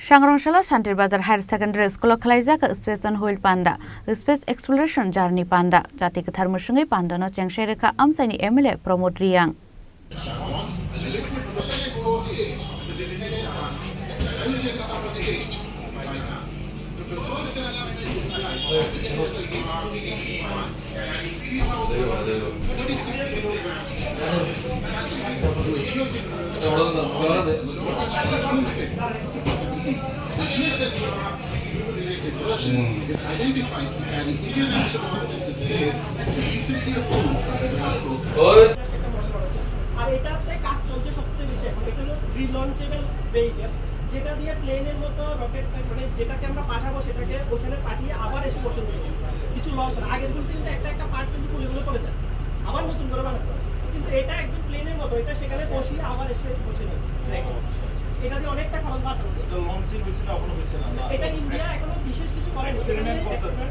Sangrongsalo Santirbazar Higher Secondary Schoolo Khlaijakha Space on Wheel Panda Space Exploration Journey Panda Jati Kathar Musungi Panda no Chengshereka Amsaini MLA Promote Riang আর এটাতে কাজ চলছে সবচেয়ে বেশি এখন এটা হলো রিলঞ্চেবল ভেহিকল যেটা দিয়ে প্লেনের মতো রকেট মানে যেটাকে আমরা পাঠাবো সেটাকে ওখানে পাঠিয়ে আবার এসে বসে দেবো কিছু লস হয় আগের গুলো কিন্তু একটা পার্ট কিন্তু পুলিগুলো করে দেয় আবার নতুন করে বানাতে হয় কিন্তু এটা একদম প্লেনের মতো এটা সেখানে বসিয়ে আবার এসে বসে নেবে এটা দিয়ে অনেকটা খরচ বাঁচানো যায় তো লঞ্চের বেশিটা এখনো বেশি না এটা ইন্ডিয়া এখনো বিশেষ কিছু করে এক্সপেরিমেন্ট করতেছে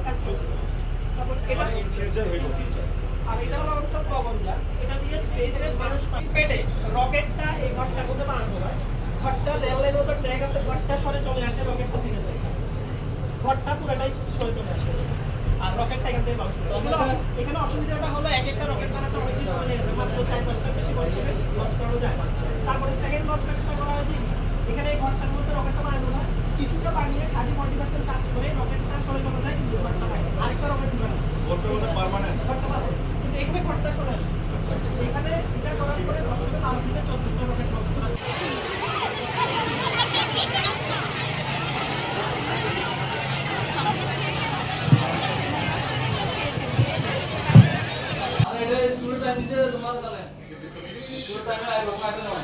তারপর এটা ফিউচার হইলো ফিউচার আর এটা হলো আমাদের সব প্রবন্ধা এটা দিয়ে স্পেসে মানুষ পেটে রকেটটা এই ঘরটার মধ্যে বানানো হয় ঘরটা দেওয়ালের মতো ট্র্যাক আছে ঘরটা সরে চলে আসে রকেটটা থেকে যায় ঘরটা পুরোটাই সরে চলে আসে আর রকেটটা এখান থেকে লঞ্চ করে এখানে অসুবিধাটা হলো এক একটা রকেট বানাতে অনেক কিছু সময় লেগে মাত্র 4-5টা বেশি বসে লঞ্চ করা যায় তারপরে সেকেন্ড লঞ্চ প্যাডটা করা হয় এখানে এই ঘরটার মধ্যে রকেটটা বানানো হয় কিছুটা বানিয়ে 30-40% কাজ করে রকেটটা সরে চলে যায় কিন্তু ঘরটা থাকে আরেকটা রকেট বানানো ঘরটা পার্মানেন্ট ঘরটা পার্মানেন্ট কিন্তু এখানে ঘরটা চলে আসে এখানে এটা করার পরে 10 থেকে 14টা রকেট লঞ্চ করা স্কুল টাইম দিতে তোমার তাহলে স্কুল টাইমে আই রোকা দিতে না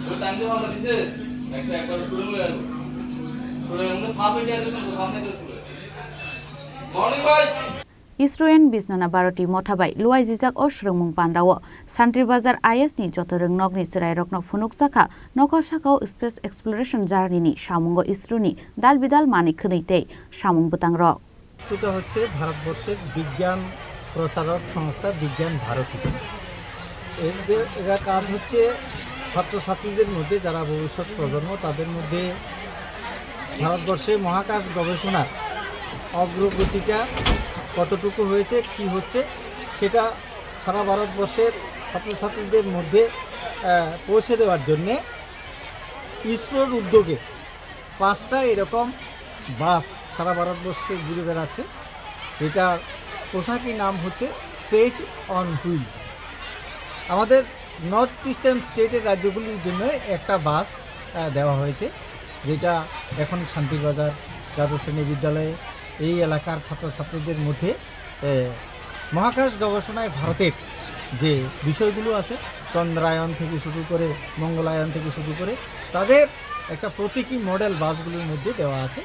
স্কুল টাইম দিয়ে ভালো দিতে একটা স্টুডেন্ট লয়ে আসবো স্টুডেন্ট সামনে দিয়ে আসবে সামনে দিয়ে স্কুলে morning boys Isroen Bisnana Baroti Motabai Luai Jijak o Shrungmung Pandawo Santirbazar IS ni jotoreng nokni serai rokno Phunukmung noko sakao Space Exploration Journey ni Samungo Isroni dal bidal mani khneitei Samung butang rok এটা হচ্ছে ভারতবর্ষের বিজ্ঞান প্রচারক সংস্থা বিজ্ঞান ভারতী এর যে এরা কাজ হচ্ছে ছাত্রছাত্রীদের মধ্যে যারা ভবিষ্যৎ প্রজন্ম তাদের মধ্যে ভারতবর্ষে মহাকাশ গবেষণার অগ্রগতিটা কতটুকু হয়েছে কি হচ্ছে সেটা সারা ভারতবর্ষের ছাত্রছাত্রীদের মধ্যে পৌঁছে দেওয়ার জন্যে ইসরোর উদ্যোগে 5টা এরকম বাস সারা ভারতবর্ষে ঘুরে বেড়াচ্ছে এটার পোশাকি নাম হচ্ছে স্পেস অন হুইল আমাদের নর্থ ইস্টার্ন স্টেটের রাজ্যগুলির জন্য একটা বাস দেওয়া হয়েছে যেটা এখন শান্তিবাজার দ্বাদশ শ্রেণী বিদ্যালয়ে এই এলাকার ছাত্রছাত্রীদের মধ্যে মহাকাশ গবেষণায় ভারতের যে বিষয়গুলো আছে চন্দ্রায়ন থেকে শুরু করে মঙ্গলায়ন থেকে শুরু করে তাদের একটা প্রতীকী মডেল বাসগুলোর মধ্যে দেওয়া আছে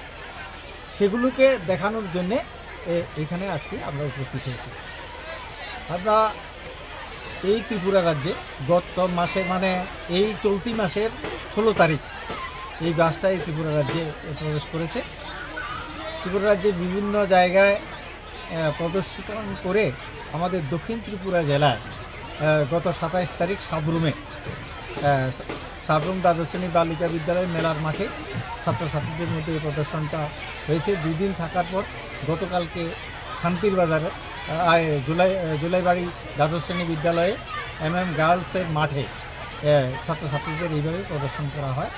সেগুলোকে দেখানোর জন্যে এখানে আজকে আমরা উপস্থিত হয়েছি আমরা এই ত্রিপুরা রাজ্যে গত মাসে মানে এই চলতি মাসের 16 তারিখ এই বাসটাই ত্রিপুরা রাজ্যে প্রবেশ করেছে ত্রিপুরা রাজ্যের বিভিন্ন জায়গায় প্রদর্শন করে আমাদের দক্ষিণ ত্রিপুরা জেলায় গত 27 তারিখ সাবরুমে সাবরুম দ্বাদশ শ্রেণী বালিকা বিদ্যালয় মেলার মাঠে ছাত্রছাত্রীদের মধ্যে এই প্রদর্শনটা হয়েছে 2 দিন থাকার পর গতকালকে শান্তিরবাজারে জুলাইবাড়ি দ্বাদশ শ্রেণী বিদ্যালয়ে গার্লসের মাঠে ছাত্রছাত্রীদের এইভাবে প্রদর্শন করা হয়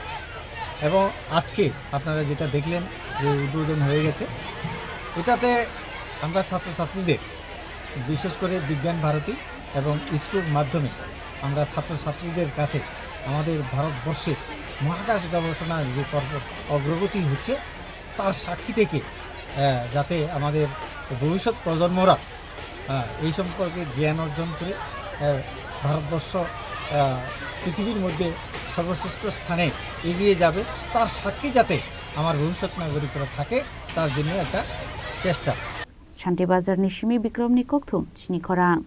এবং আজকে আপনারা যেটা দেখলেন যে উদ্বোধন হয়ে গেছে এটাতে আমরা ছাত্রছাত্রীদের বিশেষ করে বিজ্ঞান ভারতী এবং ইসরোর মাধ্যমে আমরা ছাত্রছাত্রীদের কাছে আমাদের ভারতবর্ষে মহাকাশ গবেষণার যে অগ্রগতি হচ্ছে তার সাক্ষী থেকে যাতে আমাদের ভবিষ্যৎ প্রজন্মরা এই সম্পর্কে জ্ঞান অর্জন করে ভারতবর্ষ পৃথিবীর মধ্যে সর্বশ্রেষ্ঠ স্থানে এগিয়ে যাবে তার সাক্ষী যাতে আমার ভবিষ্যৎ নাগরিকরা থাকে তার জন্য একটা চেষ্টা Santirbazar ni Shimi Bikrom ni Kokthum Chini Khorang